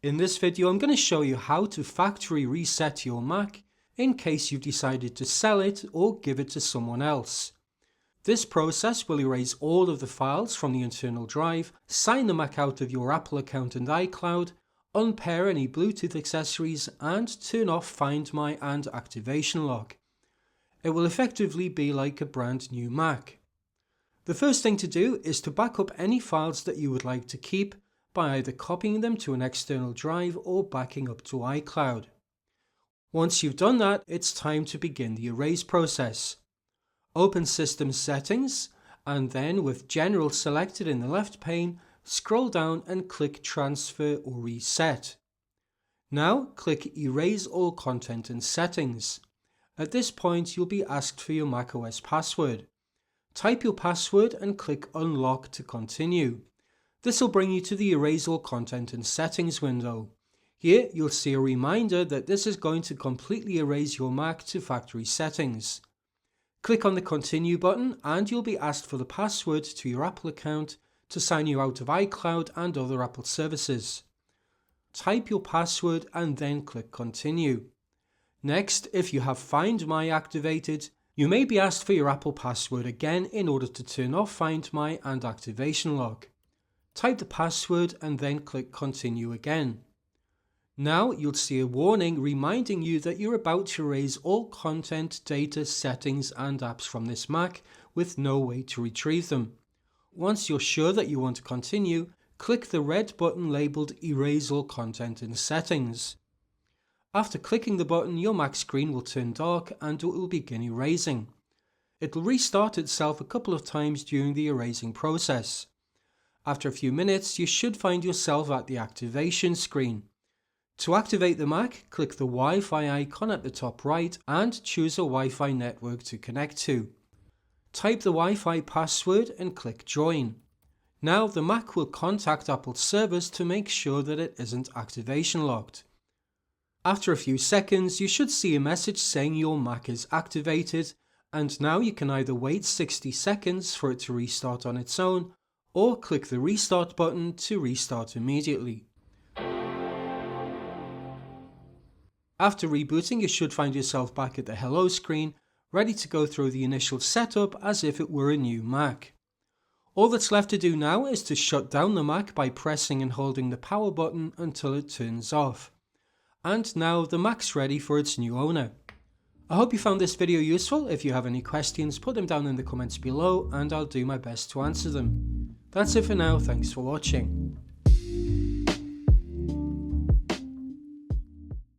In this video, I'm going to show you how to factory reset your Mac in case you've decided to sell it or give it to someone else. This process will erase all of the files from the internal drive, sign the Mac out of your Apple account and iCloud, unpair any Bluetooth accessories, and turn off Find My and Activation Lock. It will effectively be like a brand new Mac. The first thing to do is to back up any files that you would like to keep by either copying them to an external drive or backing up to iCloud. Once you've done that, it's time to begin the erase process. Open System Settings, and then with General selected in the left pane, scroll down and click Transfer or Reset. Now click Erase All Content and Settings. At this point, you'll be asked for your macOS password. Type your password and click Unlock to continue. This will bring you to the Erase All Content and Settings window. Here you'll see a reminder that this is going to completely erase your Mac to factory settings. Click on the Continue button and you'll be asked for the password to your Apple account to sign you out of iCloud and other Apple services. Type your password and then click Continue. Next, if you have Find My activated, you may be asked for your Apple password again in order to turn off Find My and Activation Lock. Type the password and then click Continue again. Now you'll see a warning reminding you that you're about to erase all content, data, settings and apps from this Mac with no way to retrieve them. Once you're sure that you want to continue, click the red button labelled Erase All Content and Settings. After clicking the button, your Mac screen will turn dark and it will begin erasing. It will restart itself a couple of times during the erasing process. After a few minutes, you should find yourself at the activation screen. To activate the Mac, click the Wi-Fi icon at the top right and choose a Wi-Fi network to connect to. Type the Wi-Fi password and click Join. Now the Mac will contact Apple servers to make sure that it isn't activation locked. After a few seconds, you should see a message saying your Mac is activated, and now you can either wait 60 seconds for it to restart on its own, or click the Restart button to restart immediately. After rebooting, you should find yourself back at the Hello screen, ready to go through the initial setup as if it were a new Mac. All that's left to do now is to shut down the Mac by pressing and holding the power button until it turns off. And now the Mac's ready for its new owner. I hope you found this video useful. If you have any questions, put them down in the comments below and I'll do my best to answer them. That's it for now, thanks for watching.